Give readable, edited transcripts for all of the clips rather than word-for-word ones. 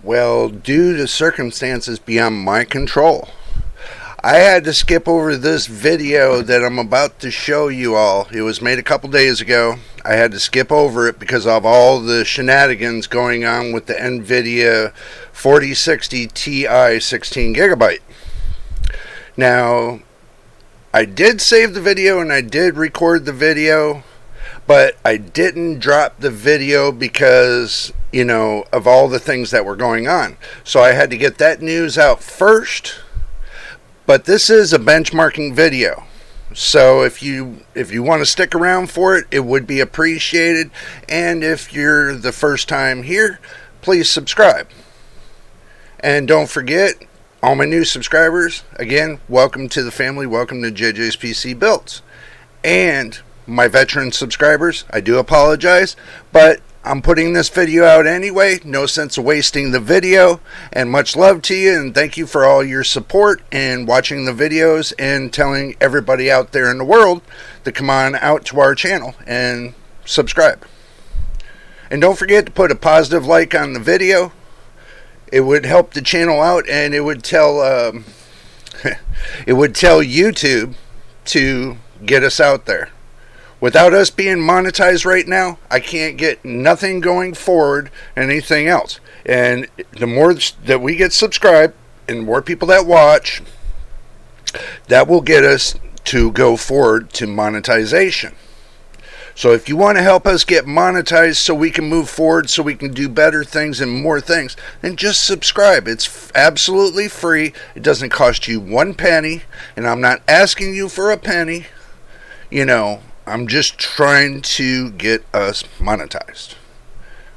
Well, due to circumstances beyond my control, I had to skip over this video that I'm about to show you all. It was made a couple days ago. I had to skip over it because of all the shenanigans going on with the nvidia 4060 Ti 16 gigabyte. Now, I did save the video and I did record the video, but I didn't drop the video because, of all the things that were going on. So I had to get that news out first. But this is a benchmarking video. So if you want to stick around for it, it would be appreciated. And if you're the first time here, please subscribe. And don't forget, all my new subscribers, again, welcome to the family, welcome to JJ's PC Builds. And my veteran subscribers, I do apologize, but I'm putting this video out anyway. No sense of wasting the video. And much love to you, and thank you for all your support and watching the videos and telling everybody out there in the world to come on out to our channel and subscribe. And don't forget to put a positive like on the video. It would help the channel out, and it would tell it would tell YouTube to get us out there. Without us being monetized right now, I can't get nothing going forward, anything else. And the more that we get subscribed and more people that watch, that will get us to go forward to monetization. So if you want to help us get monetized so we can move forward, so we can do better things and more things, then just subscribe. It's absolutely free. It doesn't cost you one penny, and I'm not asking you for a penny. I'm just trying to get us monetized.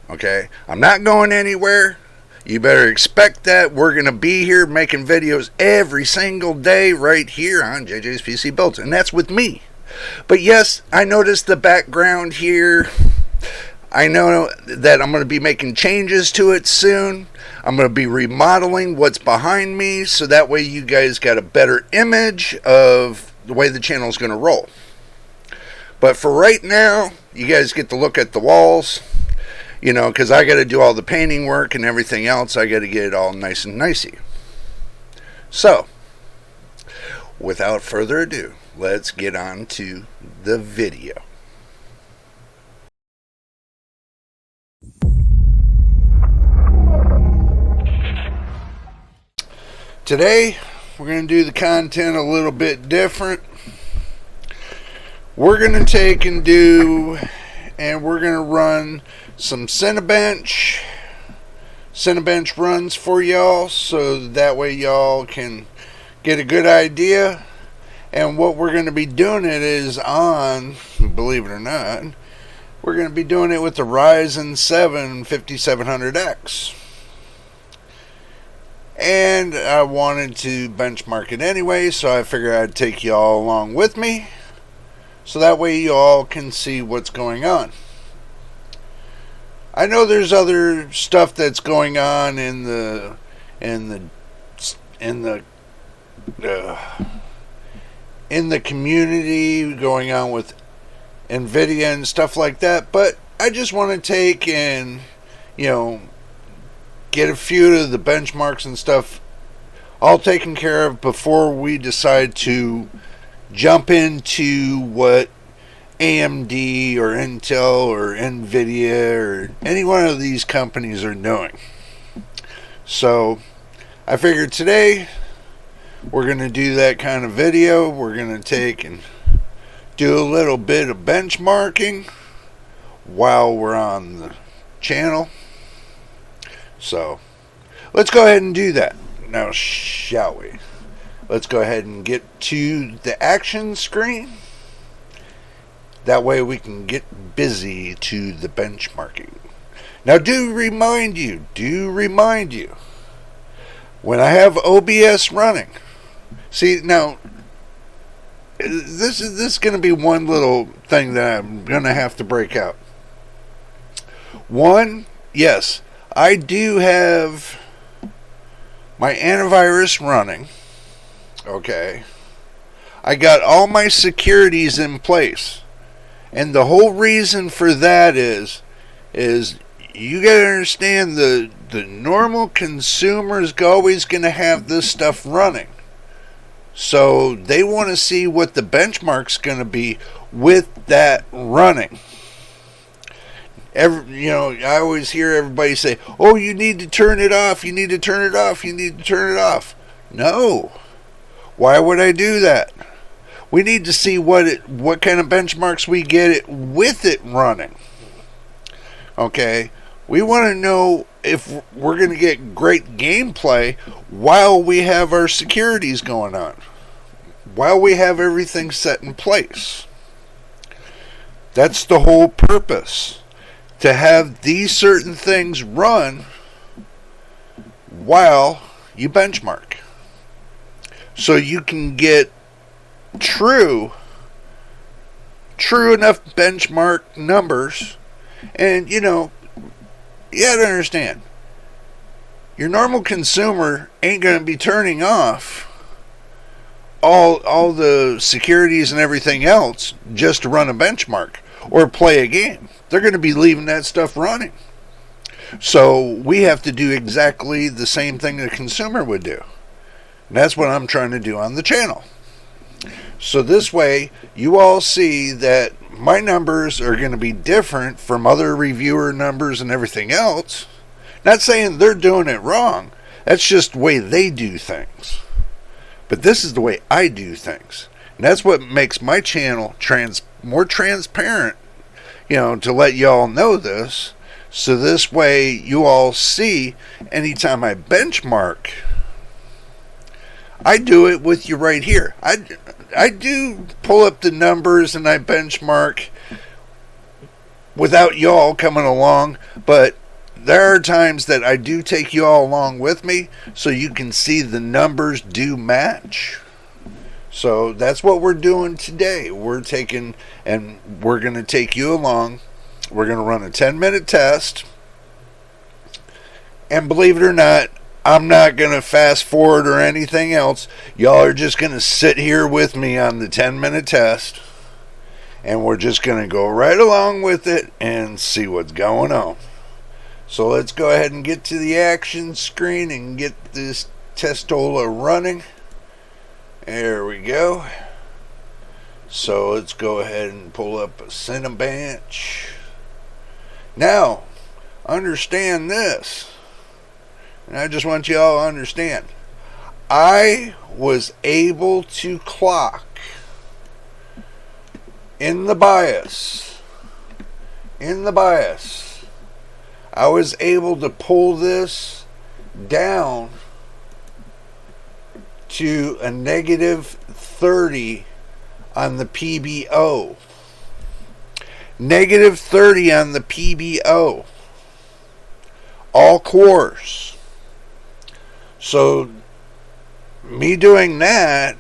Okay? I'm not going anywhere. You better expect that. We're going to be here making videos every single day right here on JJ's PC Builds. And that's with me. But yes, I noticed the background here. I know that I'm going to be making changes to it soon. I'm going to be remodeling what's behind me, so that way you guys got a better image of the way the channel is going to roll. But for right now, you guys get to look at the walls, because I got to do all the painting work and everything else. I got to get it all nice and nicey. So, without further ado, let's get on to the video. Today, we're going to do the content a little bit different. We're going to take and we're going to run some Cinebench runs for y'all, so that way y'all can get a good idea. And what we're going to be doing it is on, believe it or not, we're going to be doing it with the Ryzen 7 5700X. And I wanted to benchmark it anyway, so I figured I'd take y'all along with me, so that way you all can see what's going on. I know there's other stuff that's going on in the community, going on with nvidia and stuff like that, but I just want to take and get a few of the benchmarks and stuff all taken care of before we decide to jump into what AMD or Intel or nvidia or any one of these companies are doing. So I figured today we're going to do that kind of video. We're going to take and do a little bit of benchmarking while we're on the channel. So let's go ahead and do that now, shall we? Let's go ahead and get to the action screen. That way we can get busy to the benchmarking. Now do remind you, when I have OBS running, see, now this is going to be one little thing that I'm going to have to break out. One, yes, I do have my antivirus running. Okay, I got all my securities in place, and the whole reason for that is you got to understand the the normal consumer is always going to have this stuff running. So they want to see what the benchmark's going to be with that running. I always hear everybody say, "Oh, you need to turn it off. You need to turn it off. You need to turn it off." No. Why would I do that? We need to see what kind of benchmarks we get it with it running. Okay? We want to know if we're going to get great gameplay while we have our securities going on. While we have everything set in place. That's the whole purpose. To have these certain things run while you benchmark. So you can get true enough benchmark numbers. And, you have to understand, your normal consumer ain't going to be turning off all the securities and everything else just to run a benchmark or play a game. They're going to be leaving that stuff running. So we have to do exactly the same thing the consumer would do. And that's what I'm trying to do on the channel. So this way, you all see that my numbers are going to be different from other reviewer numbers and everything else. Not saying they're doing it wrong. That's just the way they do things. But this is the way I do things. And that's what makes my channel more transparent, to let y'all know this. So this way you all see anytime I benchmark, I do it with you right here. I do pull up the numbers and I benchmark without y'all coming along, but there are times that I do take you all along with me so you can see the numbers do match. So that's what we're doing today. We're going to take you along. We're going to run a 10-minute test. And believe it or not, I'm not going to fast forward or anything else. Y'all are just going to sit here with me on the 10-minute test. And we're just going to go right along with it and see what's going on. So let's go ahead and get to the action screen and get this testola running. There we go. So let's go ahead and pull up a Cinebench. Now, understand this. And I just want you all to understand. I was able to clock in the bias. I was able to pull this down to a negative 30 on the PBO. Negative 30 on the PBO. All cores. So, me doing that,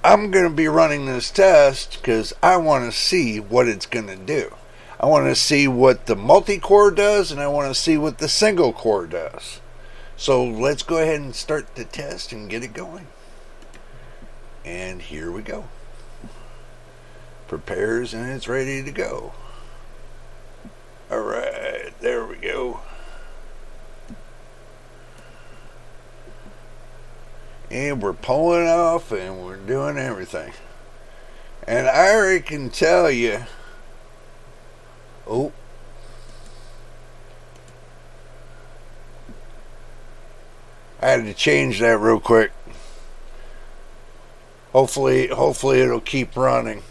I'm going to be running this test because I want to see what it's going to do. I want to see what the multi-core does, and I want to see what the single core does. So let's go ahead and start the test and get it going. And here we go. Prepares and it's ready to go. Alright, there we go. And we're pulling off and we're doing everything. And I already can tell you, I had to change that real quick. Hopefully it'll keep running.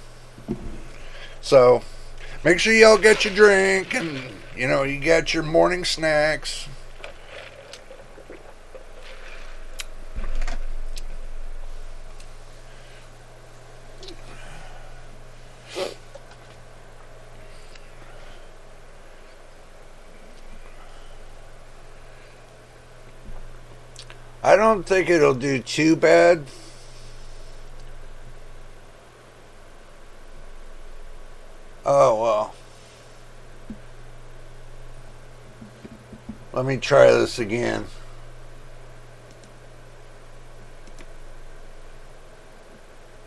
So, make sure y'all get your drink and, you got your morning snacks. I don't think it'll do too bad. Oh, well. Let me try this again.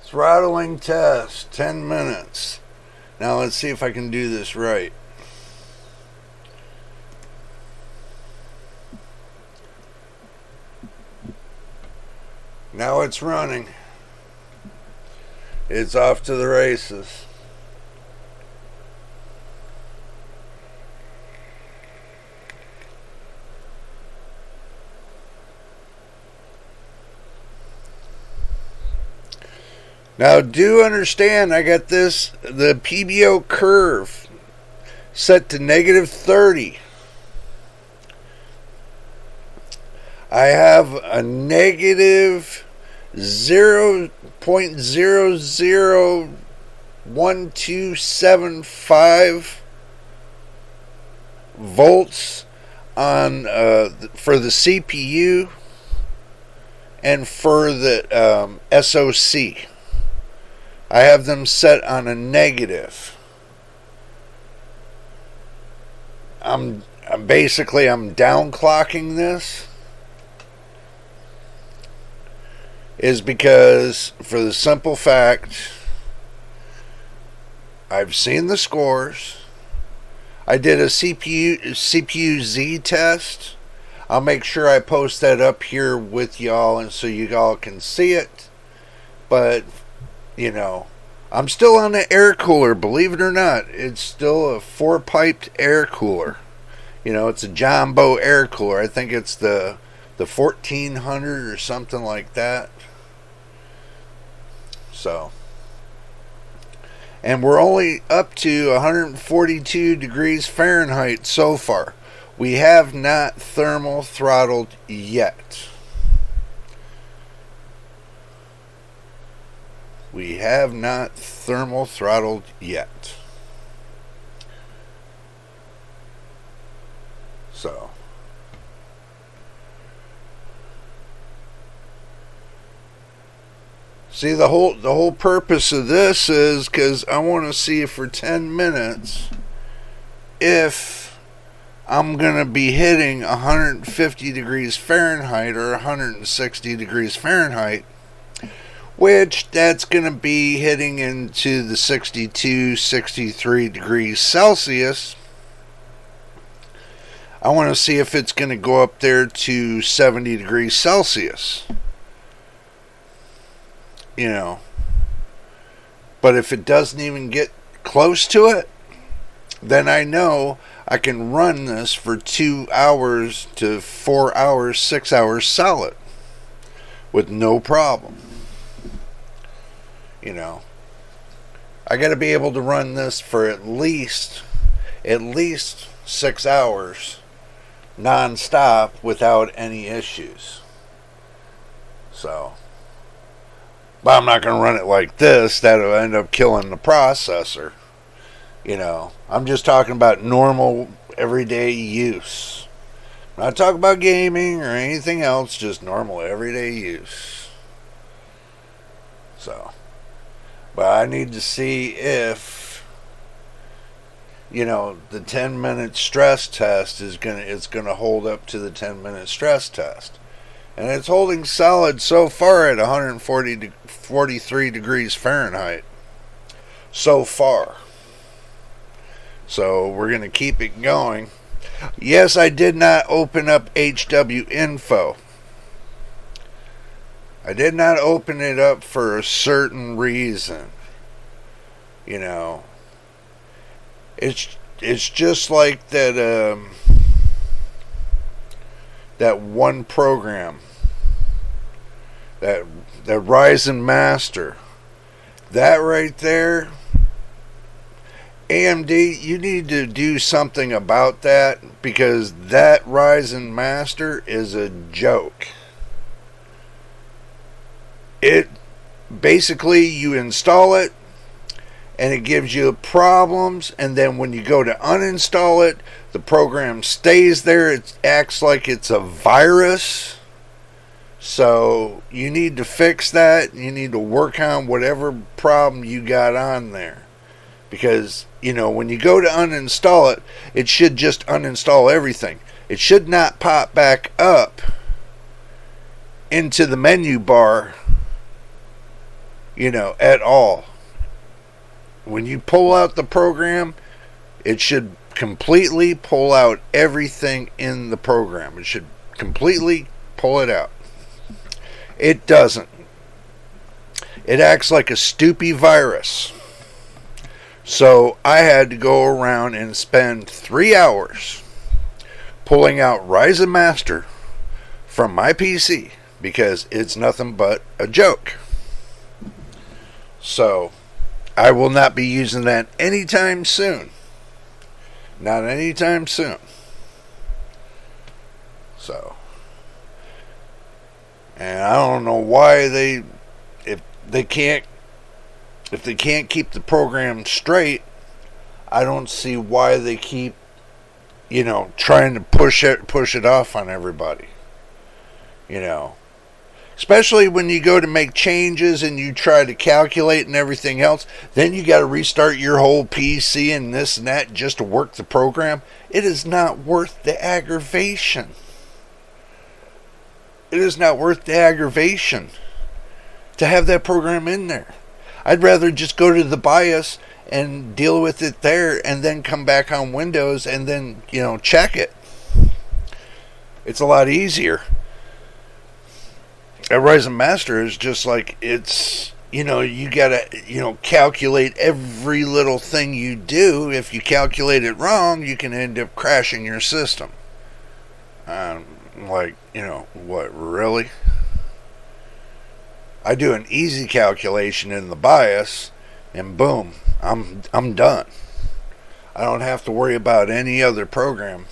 Throttling test, 10 minutes. Now let's see if I can do this right. Now it's running. It's off to the races. Now do understand, I got the PBO curve set to -30. I have a negative 0.001275 volts on for the CPU and for the SoC. I have them set on a negative. I'm downclocking this is because, for the simple fact, I've seen the scores. I did a CPU Z test. I'll make sure I post that up here with y'all, and so you all can see it. But you know, I'm still on the air cooler, believe it or not. It's still a 4-piped air cooler. You know, it's a jumbo air cooler. I think it's the 1400 or something like that. So, and we're only up to 142 degrees Fahrenheit so far. We have not thermal throttled yet. We have not thermal throttled yet. So, see, the whole purpose of this is because I want to see for 10 minutes if I'm going to be hitting 150 degrees Fahrenheit or 160 degrees Fahrenheit, which that's going to be hitting into the 62, 63 degrees Celsius. I want to see if it's going to go up there to 70 degrees Celsius. You know. But if it doesn't even get close to it, then I know I can run this for 2 hours to 4 hours, 6 hours solid with no problem. You know, I got to be able to run this for at least 6 hours non-stop without any issues. So, but I'm not going to run it like this. That'll end up killing the processor. You know, I'm just talking about normal everyday use. I'm not talking about gaming or anything else, just normal everyday use. So, but I need to see if, you know, the 10-minute stress test is gonna hold up to the 10-minute stress test. And it's holding solid so far at 143 degrees Fahrenheit. So far. So we're going to keep it going. Yes, I did not open up HW Info. I did not open it up for a certain reason. You know, it's just like that that one program, that Ryzen Master. That right there, AMD, you need to do something about that, because that Ryzen Master is a joke. It basically, you install it and it gives you problems, and then when you go to uninstall it, the program stays there. It acts like it's a virus. So you need to fix that. You need to work on whatever problem you got on there, because, you know, when you go to uninstall it, it should just uninstall everything. It should not pop back up into the menu bar, you know, at all. When you pull out the program, it should completely pull out everything in the program. It should completely pull it out. It doesn't. It acts like a stoopy virus. So I had to go around and spend 3 hours pulling out Ryzen Master from my PC because it's nothing but a joke. So I will not be using that anytime soon. Not anytime soon. So, and I don't know why if they can't keep the program straight, I don't see why they keep, trying to push it off on everybody. Especially when you go to make changes and you try to calculate and everything else, then you got to restart your whole PC and this and that just to work the program. It is not worth the aggravation. It is not worth the aggravation to have that program in there. I'd rather just go to the BIOS and deal with it there and then come back on Windows and then, check it. It's a lot easier. A Ryzen Master is just like, it's, you gotta, calculate every little thing you do. If you calculate it wrong, you can end up crashing your system. What, really? I do an easy calculation in the BIOS, and boom, I'm done. I don't have to worry about any other program,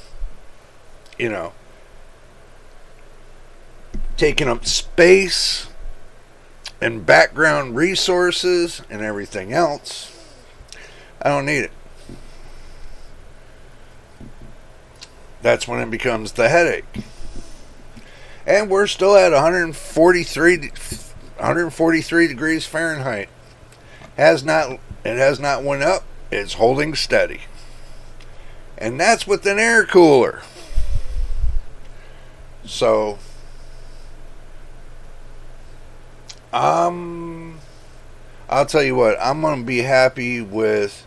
taking up space and background resources and everything else. I don't need it. That's when it becomes the headache. And we're still at 143 degrees Fahrenheit. It has not went up. It's holding steady. And that's with an air cooler. So I'll tell you what, I'm going to be happy with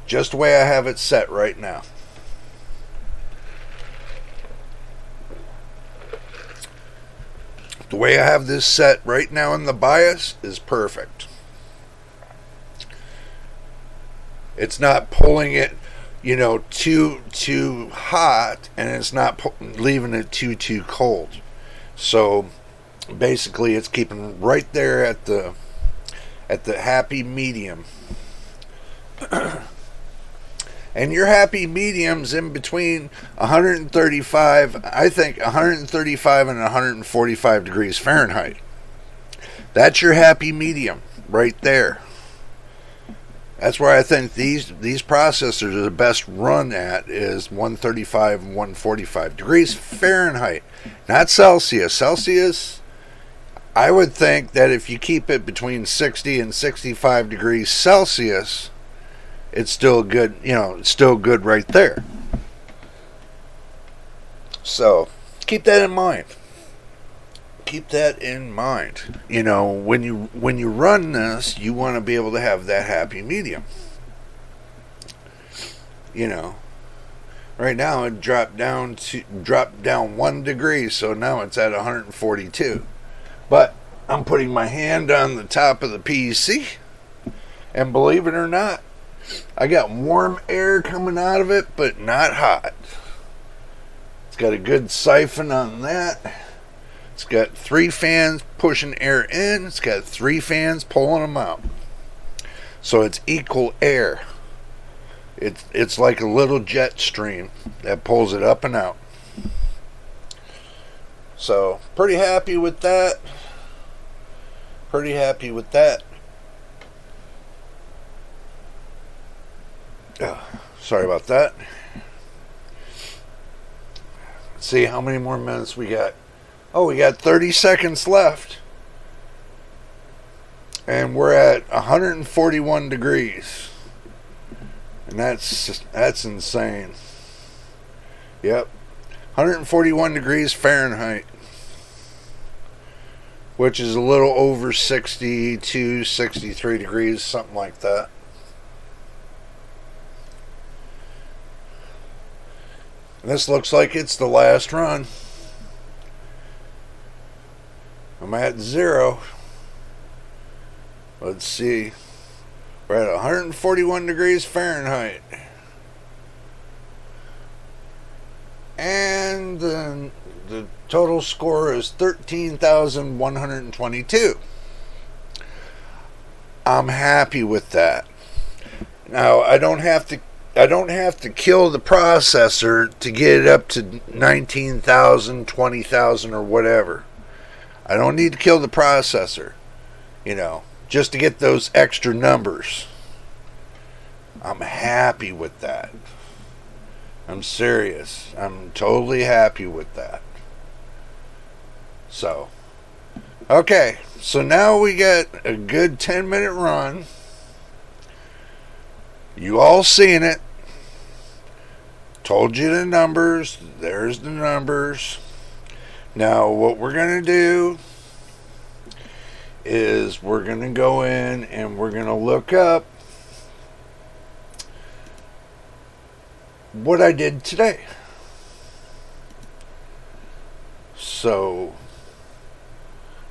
just the way I have it set right now. The way I have this set right now in the BIOS is perfect. It's not pulling it, too hot, and it's not leaving it too cold. So basically, it's keeping right there at the happy medium. And your happy medium's in between 135, I think 135 and 145 degrees Fahrenheit. That's your happy medium right there. That's where I think these processors are the best run at, is 135 and 145 degrees Fahrenheit, not Celsius. Celsius, I would think that if you keep it between 60 and 65 degrees Celsius, it's still good, it's still good right there. So, keep that in mind. Keep that in mind. When you run this, you want to be able to have that happy medium. Right now it dropped down 1 degree, so now it's at 142. But I'm putting my hand on the top of the PC, and believe it or not, I got warm air coming out of it, but not hot. It's got a good siphon on that. It's got 3 fans pushing air in. It's got 3 fans pulling them out. So it's equal air. It's like a little jet stream that pulls it up and out. So, pretty happy with that. Pretty happy with that. Sorry about that. Let's see how many more minutes we got. Oh, we got 30 seconds left. And we're at 141 degrees. And that's insane. Yep. 141 degrees Fahrenheit. Which is a little over 62, 63 degrees, something like that. This looks like it's the last run. I'm at 0. Let's see. We're at 141 degrees Fahrenheit. And the total score is 13,122. I'm happy with that. Now I don't have to kill the processor to get it up to 19,000, 20,000 or whatever. I don't need to kill the processor, just to get those extra numbers. I'm happy with that. I'm serious. I'm totally happy with that. So, okay. So now we got a good 10-minute run. You all seen it. Told you the numbers. There's the numbers. Now what we're going to do is we're going to go in and we're going to look up what I did today. So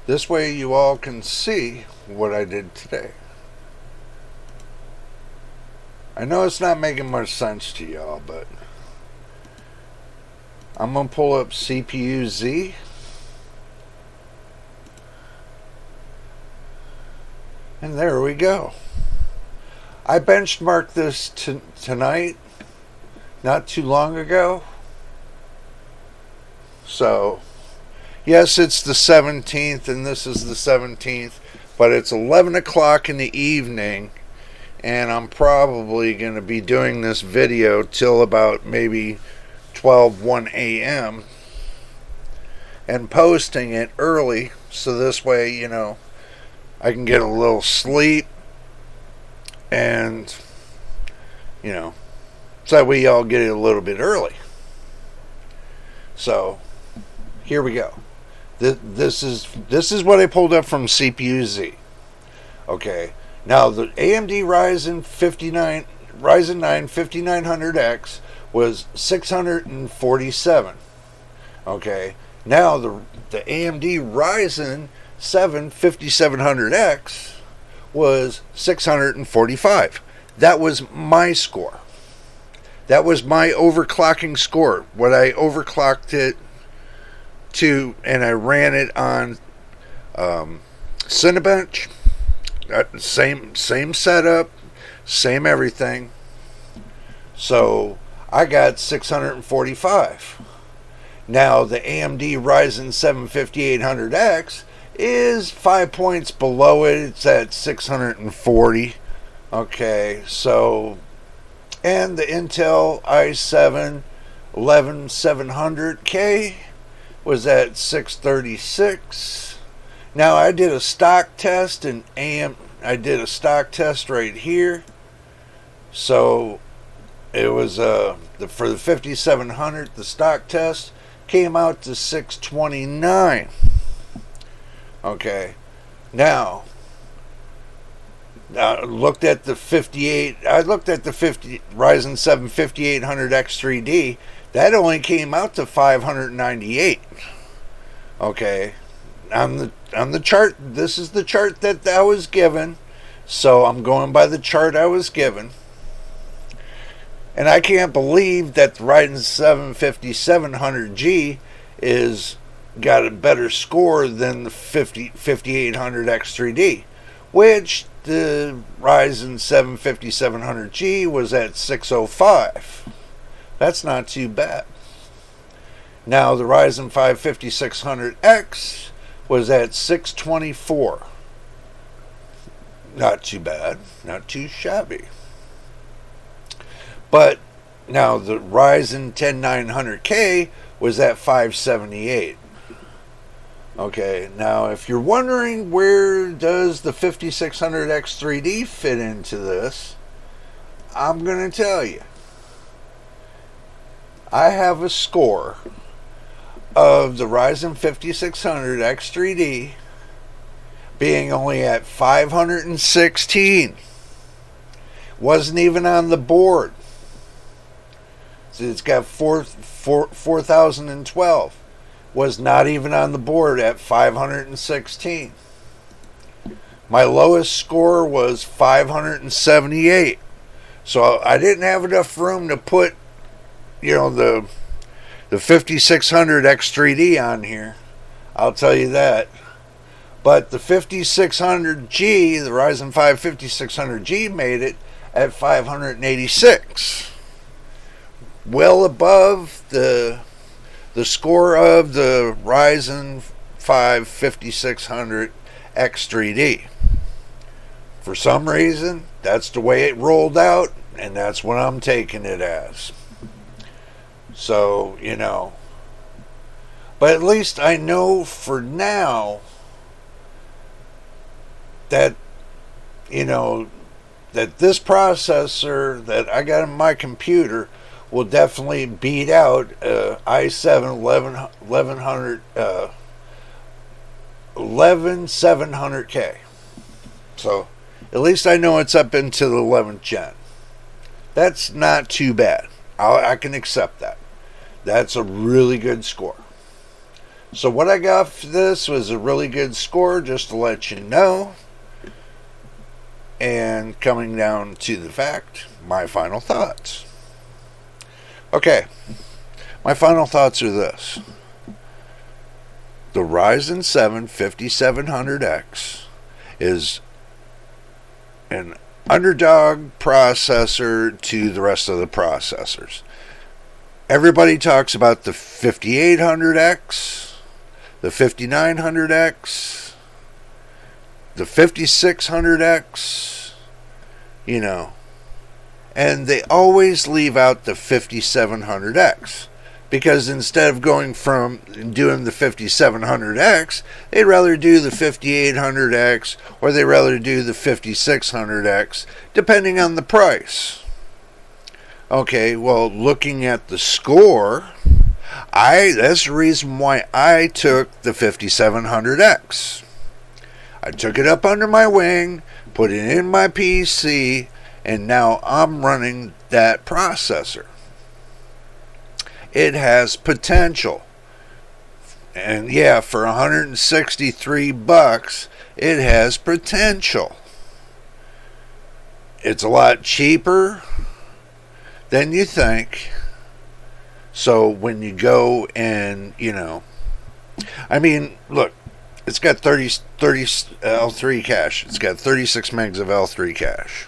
this way you all can see what I did today. I know it's not making much sense to y'all, but I'm going to pull up CPU Z. And there we go. I benchmarked this tonight, not too long ago. So, yes, it's the 17th, and this is the 17th, but it's 11 o'clock in the evening, and I'm probably going to be doing this video till about maybe 1 a.m. and posting it early, so this way, I can get a little sleep, and, so that way y'all get it a little bit early. So, here we go. This is what I pulled up from CPU Z. Okay, now the AMD Ryzen 9 5900X was 647. Okay, now the AMD Ryzen 7 5700X was 645. That was my score. That was my overclocking score. What I overclocked it to, and I ran it on Cinebench. Same setup, same everything. So I got 645. Now the AMD Ryzen 7 5800X is 5 points below it. It's at 640. Okay, so, and the Intel i7 11700K was at 636. Now I did a stock test and I did a stock test right here. So it was for the 5700, the stock test came out to 629. Okay, now I looked at the 50 Ryzen 7 5800X3D. That only came out to 598. Okay, on the chart, this is the chart that I was given, so I'm going by the chart I was given. And I can't believe that the Ryzen 7 5700G is got a better score than the 5800X3D, which the Ryzen 7 5700G was at 605. That's not too bad. Now the Ryzen 5 5600X was at 624. Not too bad, not too shabby. But now the Ryzen 10 900K was at 578. Okay, now if you're wondering where does the 5600X3D fit into this, I'm going to tell you. I have a score of the Ryzen 5600X3D being only at 516. Wasn't even on the board. So it's got 4012. was not even on the board at 516. My lowest score was 578. So I didn't have enough room to put, the 5600 X3D on here. I'll tell you that. But the 5600G, the Ryzen 5 5600G made it at 586. Well above the score of the Ryzen 5 5600 X3D. For some reason, that's the way it rolled out, and that's what I'm taking it as. So, but at least I know for now that, that this processor that I got in my computer will definitely beat out i7 11700K. So at least I know it's up into the 11th gen. That's not too bad. I can accept that. That's a really good score. So what I got for this was a really good score, just to let you know. And coming down to the fact, my final thoughts. Okay, my final thoughts are this. The Ryzen 7 5700X is an underdog processor to the rest of the processors. Everybody talks about the 5800X, the 5900X, the 5600X, and they always leave out the 5700X, because instead of going from doing the 5700X, they'd rather do the 5800X, or they'd rather do the 5600X, depending on the price. Okay, well, looking at the score, that's the reason why I took the 5700X. I took it up under my wing, put it in my PC, and now I'm running that processor. It has potential. And yeah, for $163, it has potential. It's a lot cheaper than you think. So when you go and, look, it's got 30 L3 cache. It's got 36 megs of L3 cache.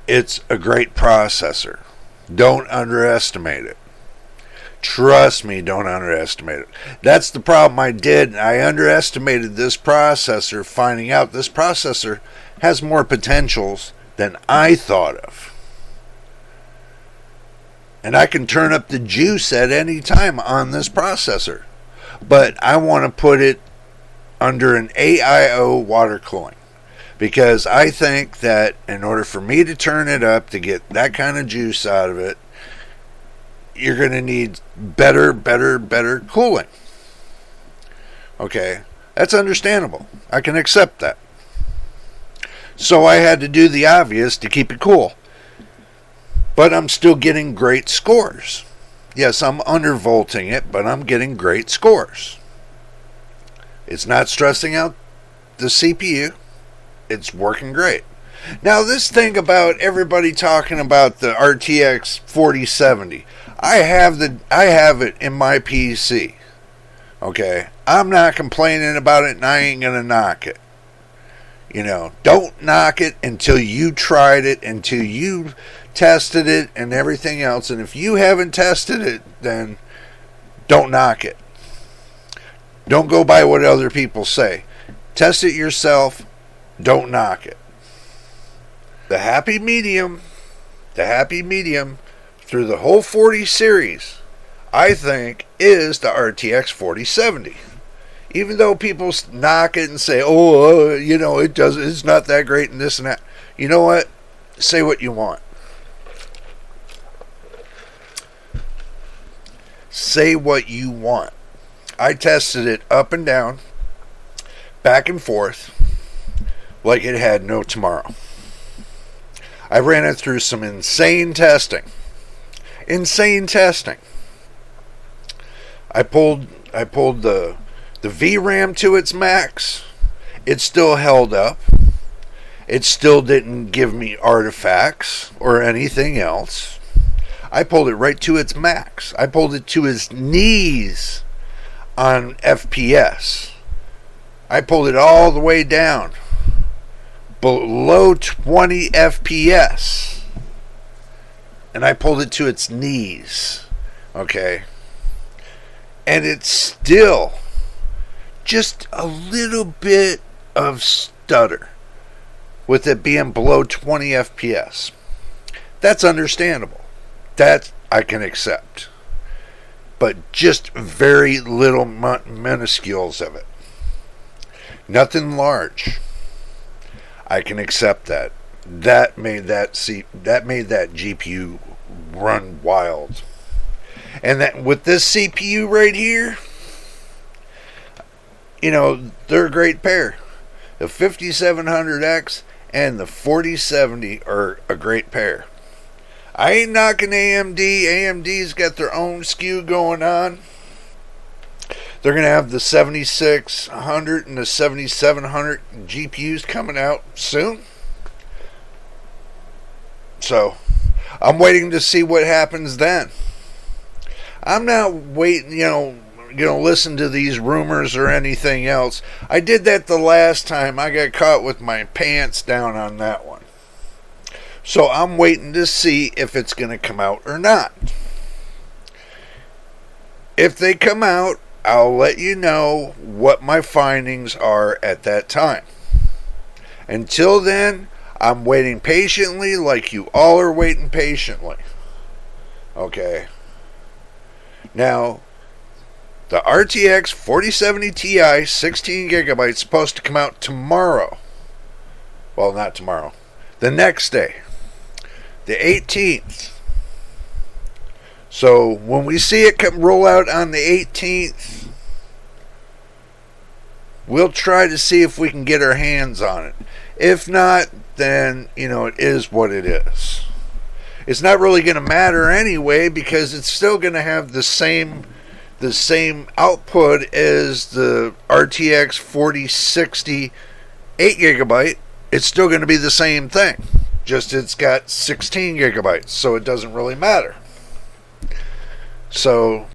It's a great processor. Don't underestimate it. Trust me, don't underestimate it. That's the problem I did. I underestimated this processor, finding out this processor has more potentials than I thought of. And I can turn up the juice at any time on this processor. But I want to put it under an AIO water cooling. Because I think that in order for me to turn it up to get that kind of juice out of it, you're going to need better cooling. Okay, that's understandable. I can accept that. So I had to do the obvious to keep it cool. But I'm still getting great scores. Yes, I'm undervolting it, but I'm getting great scores. It's not stressing out the CPU. It's working great. Now, this thing about everybody talking about the RTX 4070, I have it in my PC. Okay, I'm not complaining about it, and I ain't gonna knock it. Don't knock it until you tried it, until you tested it and everything else. And if you haven't tested it, then don't knock it. Don't go by what other people say. Test it yourself. Don't knock it. The happy medium through the whole 40 series, I think, is the RTX 4070. Even though people knock it and say, it's not that great and this and that. You know what? Say what you want. Say what you want. I tested it up and down, back and forth, like it had no tomorrow. I ran it through some insane testing. I pulled I pulled the VRAM to its max. It still held up. It still didn't give me artifacts or anything else. I pulled it right to its max. I pulled it to its knees on FPS. I pulled it all the way down below 20 FPS. And I pulled it to its knees. Okay. And it's still just a little bit of stutter with it being below 20 FPS. That's understandable. That I can accept. But just very little minuscules of it. Nothing large. I can accept that. That made that GPU run wild. And that with this CPU right here, you know, they're a great pair. The 5700X and the 4070 are a great pair. I ain't knocking AMD. AMD's got their own SKU going on. They're going to have the 7600 and the 7700 GPUs coming out soon. So, I'm waiting to see what happens then. I'm not waiting, listen to these rumors or anything else. I did that the last time. I got caught with my pants down on that one. So I'm waiting to see if it's going to come out or not. If they come out, I'll let you know what my findings are at that time. Until then, I'm waiting patiently like you all are waiting patiently. Okay. Now, the RTX 4070 Ti 16 gigabytes is supposed to come out tomorrow. Well, not tomorrow. The next day. The 18th. So, when we see it roll out on the 18th, we'll try to see if we can get our hands on it. If not, then, it is what it is. It's not really going to matter anyway because it's still going to have the same output as the RTX 4060 8 gigabyte. It's still going to be the same thing. Just it's got 16 gigabytes, so it doesn't really matter. So,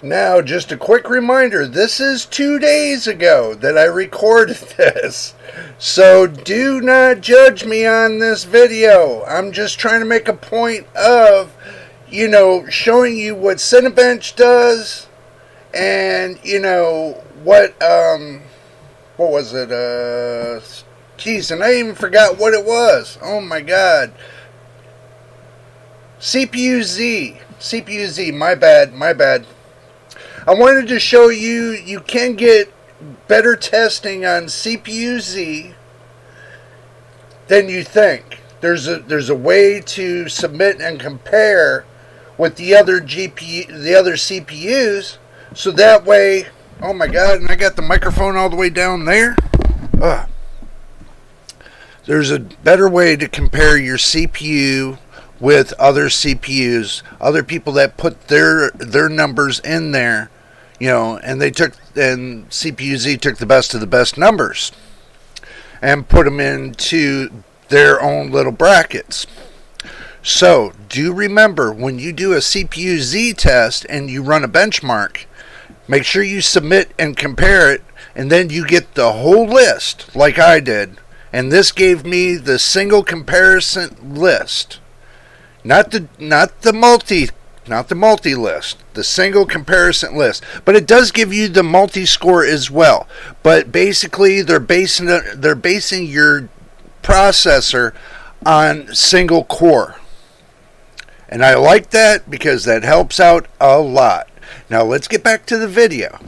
now just a quick reminder, this is 2 days ago that I recorded this. So do not judge me on this video. I'm just trying to make a point of, showing you what Cinebench does and, what was it? Geez, and I even forgot what it was. Oh my God. CPU-Z, my bad. I wanted to show you can get better testing on CPU-Z than you think. There's a way to submit and compare with the other CPUs, so that way, oh my God, and I got the microphone all the way down there. There's a better way to compare your CPU with other CPUs, other people that put their numbers in there, and CPU-Z took the best of the best numbers and put them into their own little brackets. So, do remember when you do a CPU-Z test and you run a benchmark, make sure you submit and compare it, and then you get the whole list like I did. And this gave me the single comparison list. Not the multi list, the single comparison list. But it does give you the multi score as well. But basically they're basing your processor on single core. And I like that because that helps out a lot. Now let's get back to the video.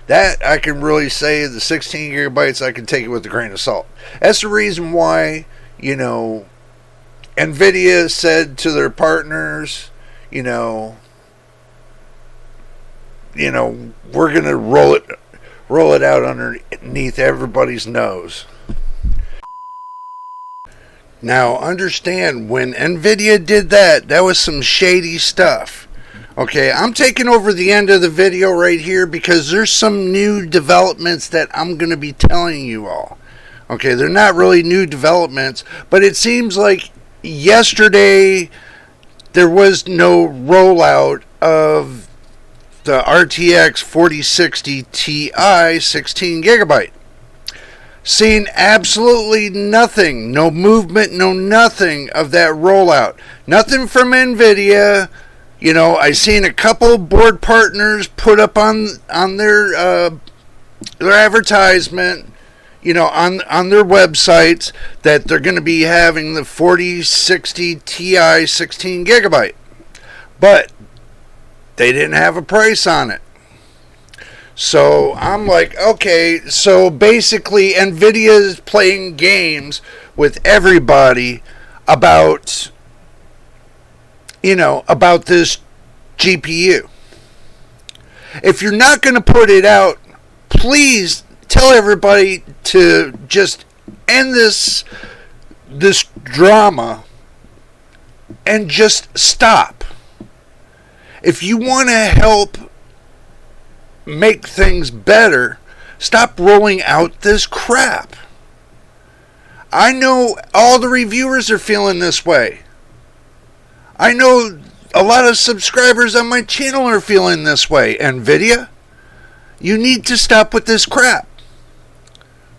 That I can really say the 16 gigabytes, I can take it with a grain of salt. That's the reason why, nvidia said to their partners, we're going to roll it out underneath everybody's nose. Now, understand, when NVIDIA did that, that was some shady stuff. Okay, I'm taking over the end of the video right here because there's some new developments that I'm going to be telling you all. Okay, they're not really new developments, but it seems like yesterday there was no rollout of the RTX 4060 Ti 16 gigabyte. Seen absolutely nothing, no movement, no nothing of that rollout. Nothing from NVIDIA. You know, I seen a couple board partners put up on their advertisement, you know, on their websites that they're going to be having the 4060 Ti 16 gigabyte. But they didn't have a price on it. So I'm like, okay, so basically NVIDIA is playing games with everybody about, you know, about this GPU. If you're not going to put it out, please tell everybody to just end this drama and just stop. If you want to help make things better, stop rolling out this crap. I know all the reviewers are feeling this way. I know a lot of subscribers on my channel are feeling this way. NVIDIA, you need to stop with this crap.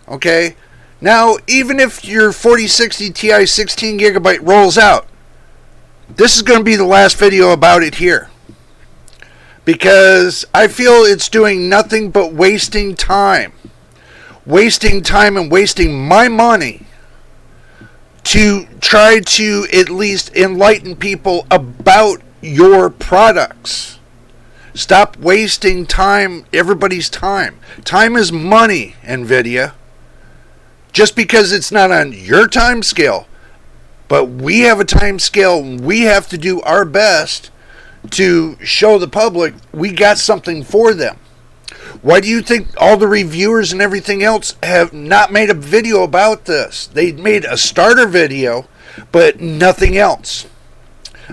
Okay? Now, even if your 4060 Ti 16 gigabyte rolls out, this is going to be the last video about it here. Because I feel it's doing nothing but wasting time. Wasting time and wasting my money to try to at least enlighten people about your products. Stop wasting time, everybody's time. Time is money, NVIDIA. Just because it's not on your time scale, but we have a time scale, we have to do our best to show the public we got something for them. Why do you think all the reviewers and everything else have not made a video about this? They made a starter video, but nothing else.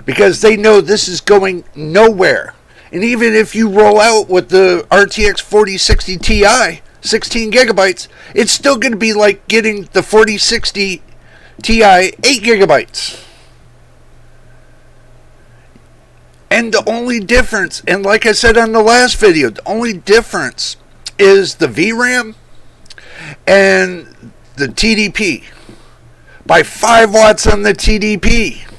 Because they know this is going nowhere. And even if you roll out with the RTX 4060 Ti, 16 gigabytes, it's still going to be like getting the 4060 Ti 8 gigabytes. And the only difference, and like I said on the last video, the only difference is the VRAM and the TDP. By 5 watts on the TDP.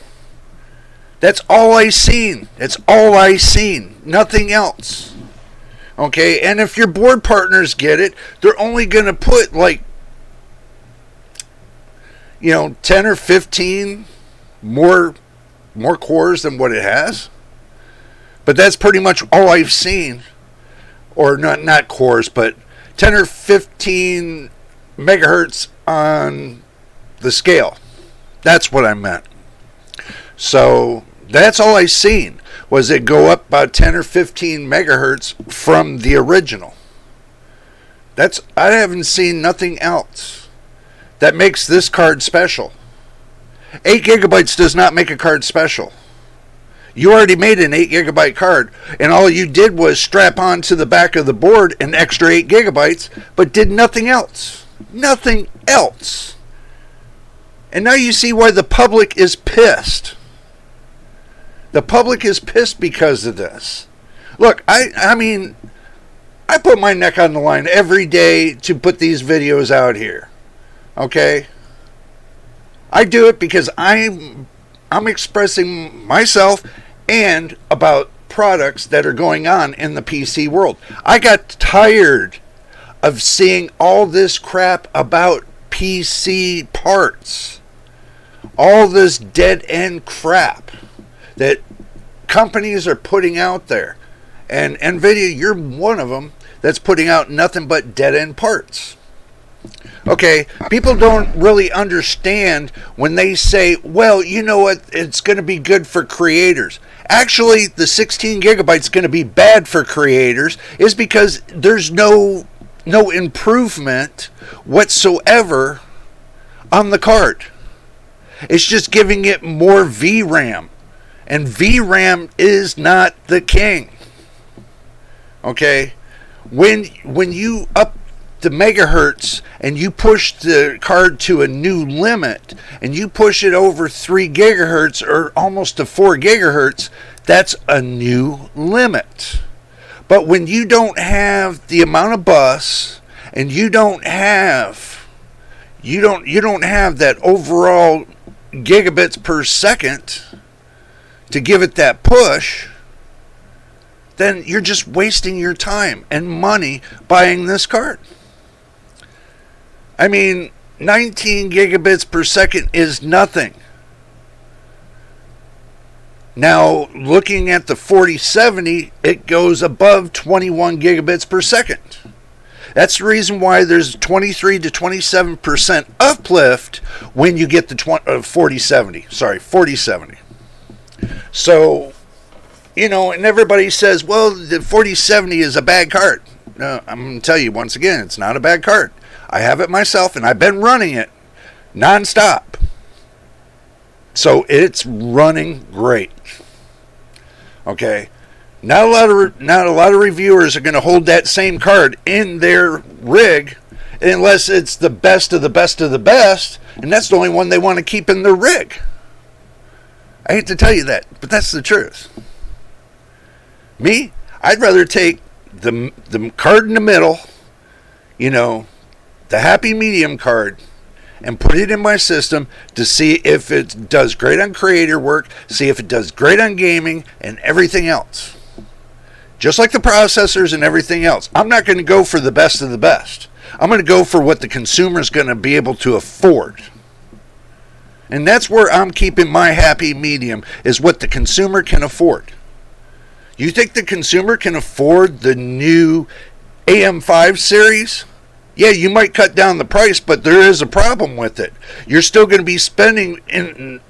That's all I seen. That's all I seen. Nothing else. Okay, and if your board partners get it, they're only going to put like, you know, 10 or 15 more cores than what it has. But that's pretty much all I've seen. Or not cores, but 10 or 15 megahertz on the scale. That's what I meant. So that's all I seen, was it go up about 10 or 15 megahertz from the original. I haven't seen nothing else that makes this card special. 8 gigabytes does not make a card special. You already made an 8 gigabyte card, and all you did was strap onto the back of the board an extra 8 gigabytes, but did nothing else. Nothing else. And now you see why the public is pissed. The public is pissed because of this. Look, I mean, I put my neck on the line every day to put these videos out here. Okay? I do it because I'm expressing myself and about products that are going on in the PC world. I got tired of seeing all this crap about PC parts. All this dead end crap that companies are putting out there. And NVIDIA, you're one of them that's putting out nothing but dead end parts. Okay, people don't really understand when they say, well, you know what, it's going to be good for creators. Actually, the 16 gigabytes going to be bad for creators is because there's no improvement whatsoever on the card. It's just giving it more VRAM. And VRAM is not the king. Okay? When you up the megahertz and you push the card to a new limit and you push it over 3 gigahertz or almost to 4 gigahertz, that's a new limit. But when you don't have the amount of bus and you don't have that overall gigabits per second to give it that push, then you're just wasting your time and money buying this card. I mean, 19 gigabits per second is nothing. Now, looking at the 4070, it goes above 21 gigabits per second. That's the reason why there's 23 to 27% uplift when you get the 4070. So, and everybody says, well, the 4070 is a bad card. No, I'm going to tell you once again, it's not a bad card. I have it myself, and I've been running it nonstop. So it's running great. Okay, not a lot of reviewers are going to hold that same card in their rig unless it's the best of the best of the best, and that's the only one they want to keep in their rig. I hate to tell you that, but that's the truth. Me, I'd rather take the card in the middle, the happy medium card, and put it in my system to see if it does great on creator work, see if it does great on gaming, and everything else. Just like the processors and everything else. I'm not going to go for the best of the best. I'm going to go for what the consumer is going to be able to afford. And that's where I'm keeping my happy medium, is what the consumer can afford. You think the consumer can afford the new AM5 series? Yeah, you might cut down the price, but there is a problem with it. You're still going to be spending in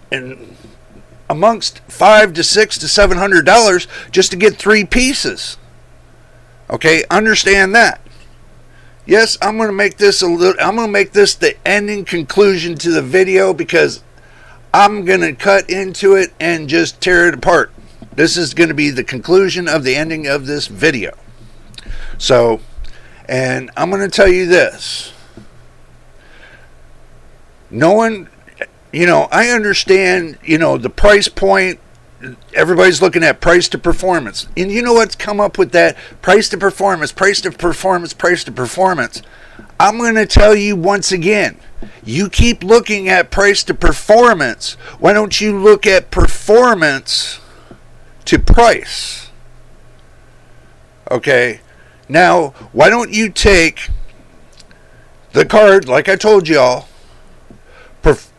amongst $500 to $600 to $700 just to get 3 pieces. Okay, understand that. Yes, I'm going to make this the ending conclusion to the video, because I'm going to cut into it and just tear it apart. This is going to be the conclusion of the ending of this video. So, and I'm going to tell you this. I understand, the price point. Everybody's looking at price to performance. And you know what's come up with that? Price to performance, price to performance, price to performance. I'm going to tell you once again. You keep looking at price to performance. Why don't you look at performance to price? Okay. Now, why don't you take the card, like I told y'all,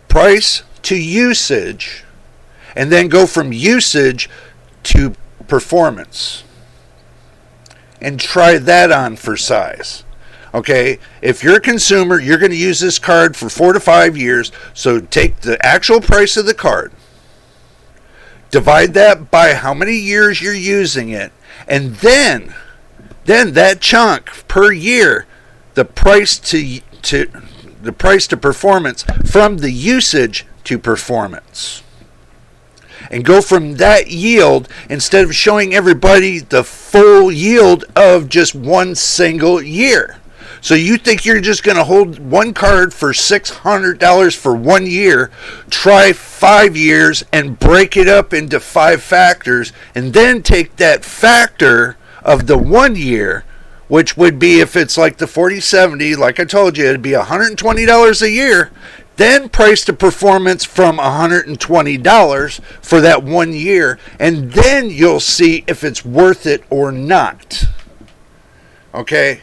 price to usage, and then go from usage to performance, and try that on for size. Okay, if you're a consumer, you're going to use this card for 4 to 5 years, so take the actual price of the card, divide that by how many years you're using it, and then that chunk per year, the price to performance from the usage to performance, and go from that yield instead of showing everybody the full yield of just one single year. So you think you're just going to hold one card for $600 for 1 year, try 5 years and break it up into 5 factors, and then take that factor of the 1 year, which would be, if it's like the 4070, like I told you, it'd be $120 a year, then price to performance from $120 for that 1 year, and then you'll see if it's worth it or not. Okay?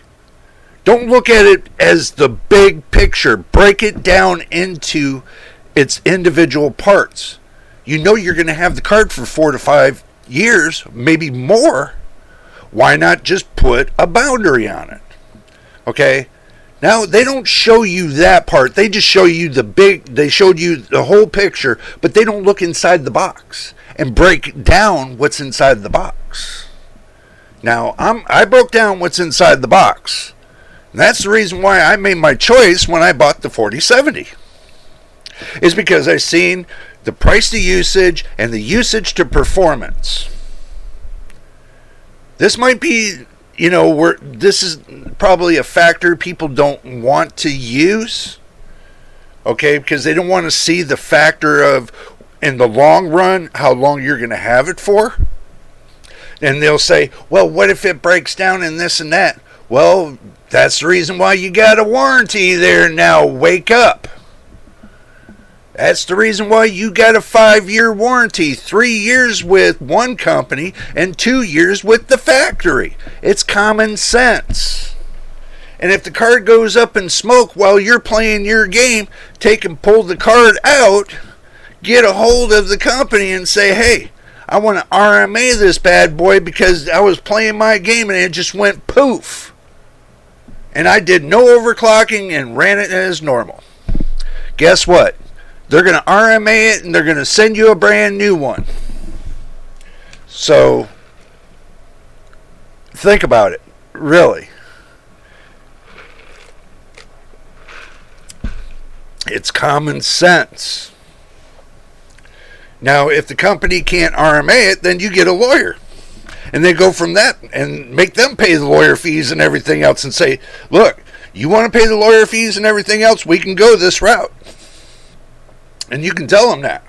Don't look at it as the big picture. Break it down into its individual parts. You know you're going to have the card for 4 to 5 years, maybe more. Why not just put a boundary on it? Okay? Now, they don't show you that part. They just show you they showed you the whole picture, but they don't look inside the box and break down what's inside the box. Now, I broke down what's inside the box. And that's the reason why I made my choice when I bought the 4070. is because I've seen the price to usage and the usage to performance. This might be, where this is probably a factor people don't want to use. Okay, because they don't want to see the factor of, in the long run, how long you're going to have it for. And they'll say, well, what if it breaks down and this and that? Well, that's the reason why you got a warranty there now. Wake up. That's the reason why you got a 5-year warranty. 3 years with one company and 2 years with the factory. It's common sense. And if the card goes up in smoke while you're playing your game, pull the card out, get a hold of the company and say, hey, I want to RMA this bad boy because I was playing my game and it just went poof. And I did no overclocking and ran it as normal. Guess what? They're going to RMA it and they're going to send you a brand new one. So, think about it. Really. It's common sense. Now, if the company can't RMA it, then you get a lawyer. And they go from that and make them pay the lawyer fees and everything else and say, look, you want to pay the lawyer fees and everything else? We can go this route. And you can tell them that.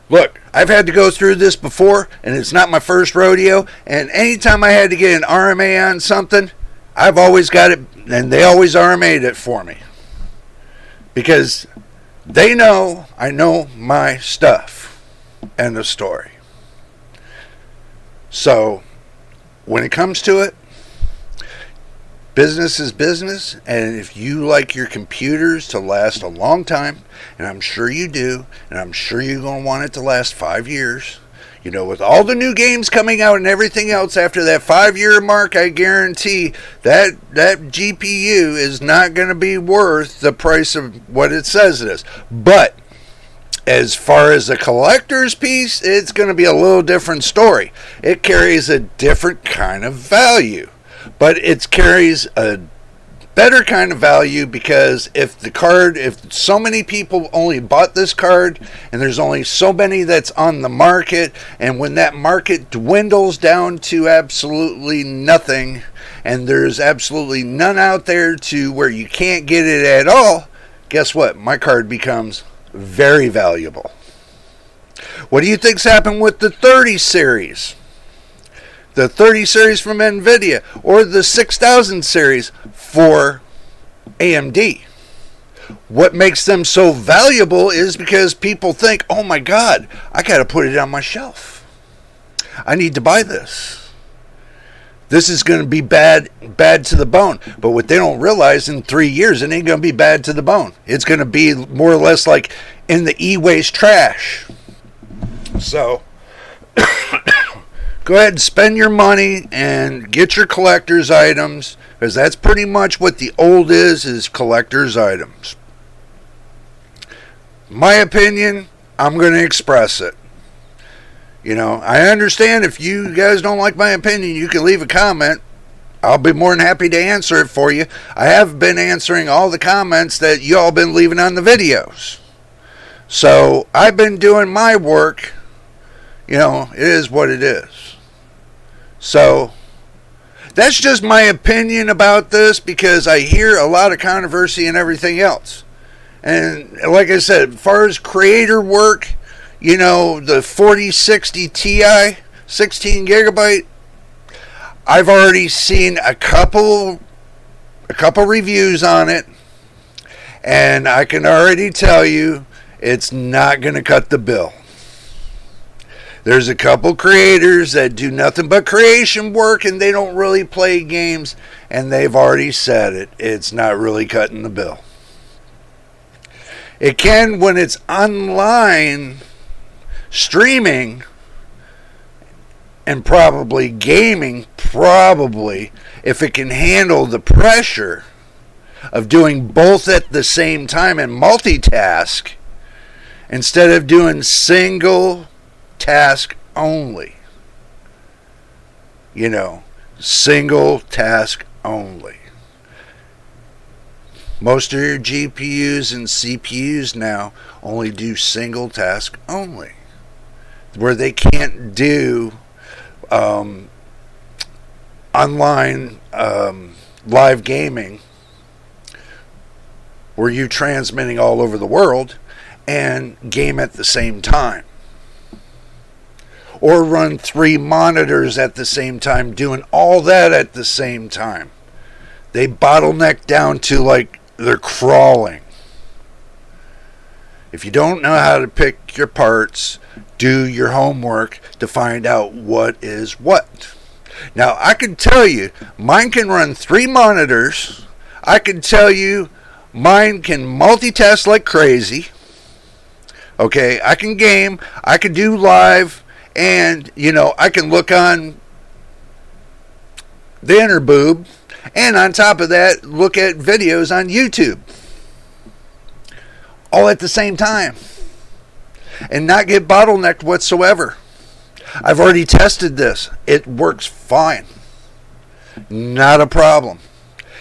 Look, I've had to go through this before, and it's not my first rodeo. And anytime I had to get an RMA on something, I've always got it, and they always RMA'd it for me. Because they know I know my stuff. End of story. So, when it comes to it, business is business, and if you like your computers to last a long time, and I'm sure you do, and I'm sure you're going to want it to last 5 years, with all the new games coming out and everything else after that 5-year mark, I guarantee that GPU is not going to be worth the price of what it says it is. But as far as the collector's piece, it's going to be a little different story. It carries a different kind of value. But it carries a better kind of value because if so many people only bought this card and there's only so many that's on the market, and when that market dwindles down to absolutely nothing and there's absolutely none out there to where you can't get it at all, guess what? My card becomes very valuable. What do you think's happened with the 30 series? The 30 series from NVIDIA, or the 6000 series for AMD. What makes them so valuable is because people think, oh my God, I got to put it on my shelf. I need to buy this. This is going to be bad to the bone. But what they don't realize, in 3 years, it ain't going to be bad to the bone. It's going to be more or less like in the e-waste trash. So, go ahead and spend your money and get your collector's items, because that's pretty much what the old is collector's items. My opinion, I'm going to express it. I understand if you guys don't like my opinion, you can leave a comment. I'll be more than happy to answer it for you. I have been answering all the comments that you all been leaving on the videos. So, I've been doing my work. It is what it is. So, that's just my opinion about this, because I hear a lot of controversy and everything else. And like I said, as far as creator work, the 4060 Ti, 16 gigabyte, I've already seen a couple reviews on it, and I can already tell you it's not going to cut the bill. There's a couple creators that do nothing but creation work and they don't really play games, and they've already said it. It's not really cutting the bill. It can when it's online streaming and probably gaming, if it can handle the pressure of doing both at the same time and multitask instead of doing single task only. Single task only. Most of your GPUs and CPUs now only do single task only, where they can't do online live gaming where you're transmitting all over the world and game at the same time, or run 3 monitors at the same time doing all that at the same time. They bottleneck down to like they're crawling. If you don't know how to pick your parts, do your homework to find out what is what. Now, I can tell you, mine can run 3 monitors. I can tell you, mine can multitask like crazy. Okay, I can game, I can do live, and, I can look on the inner boob, and on top of that, look at videos on YouTube. All at the same time. And not get bottlenecked whatsoever. I've already tested this. It works fine. Not a problem.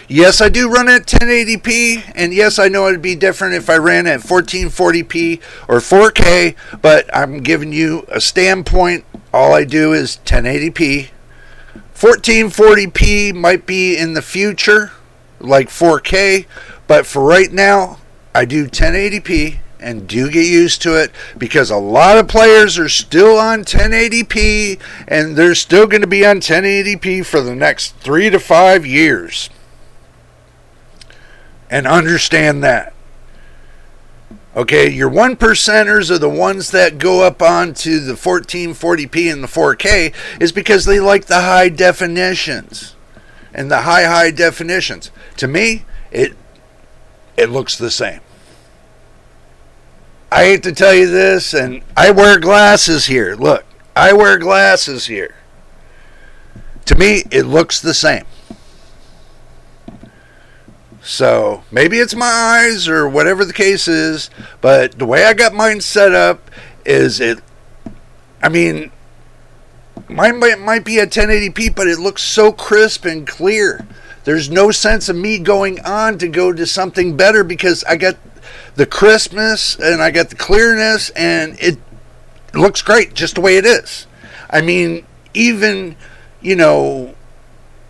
Yes, I do run at 1080p, and yes, I know it'd be different if I ran at 1440p or 4K, but I'm giving you a standpoint. All I do is 1080p. 1440p might be in the future, like 4K, but for right now, I do 1080p. And do get used to it, because a lot of players are still on 1080p, and they're still going to be on 1080p for the next 3 to 5 years. And understand that. Okay, your 1%ers are the ones that go up onto the 1440p and the 4K is because they like the high definitions and the high definitions. To me, it looks the same. I hate to tell you this, and I wear glasses here. Look, I wear glasses here. To me, it looks the same. So, maybe it's my eyes or whatever the case is, but the way I got mine set up is mine might be at 1080p, but it looks so crisp and clear. There's no sense of me going on to go to something better because I got the crispness and I got the clearness, and it looks great just the way it is. I mean, even, the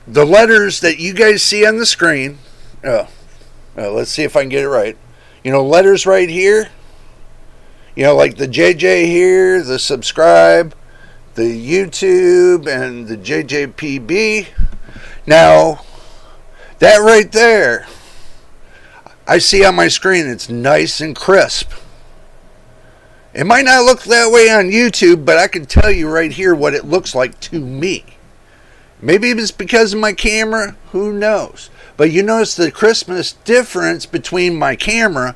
letters that you guys see on the screen, let's see if I can get it right. Letters right here, like the JJ here, the subscribe, the YouTube, and the JJPB. Now, that right there, I see on my screen, it's nice and crisp. It might not look that way on YouTube, but I can tell you right here what it looks like to me. Maybe it's because of my camera, who knows? But you notice the crispness difference between my camera,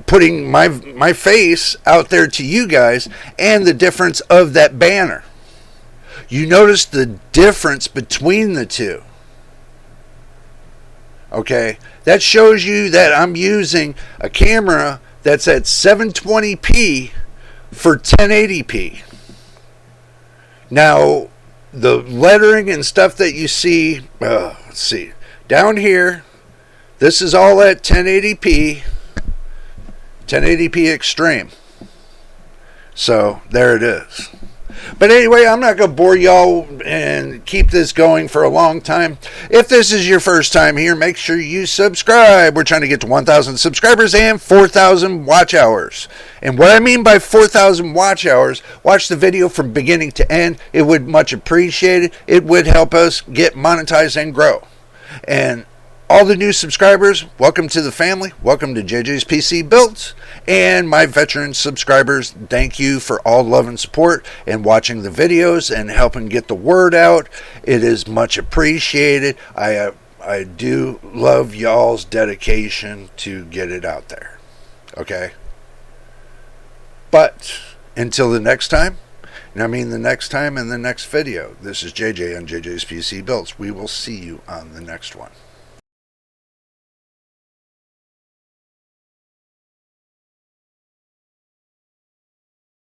putting my face out there to you guys, and the difference of that banner. You notice the difference between the two. Okay, that shows you that I'm using a camera that's at 720p for 1080p. Now, the lettering and stuff that you see, let's see, down here, this is all at 1080p Extreme. So, there it is. But anyway, I'm not going to bore y'all and keep this going for a long time. If this is your first time here, make sure you subscribe. We're trying to get to 1,000 subscribers and 4,000 watch hours. And what I mean by 4,000 watch hours, watch the video from beginning to end. It would much appreciated. It would help us get monetized and grow. And all the new subscribers, welcome to the family. Welcome to JJ's PC Builds. And my veteran subscribers, thank you for all love and support and watching the videos and helping get the word out. It is much appreciated. I do love y'all's dedication to get it out there. Okay? But until the next time, and I mean the next time in the next video, this is JJ on JJ's PC Builds. We will see you on the next one.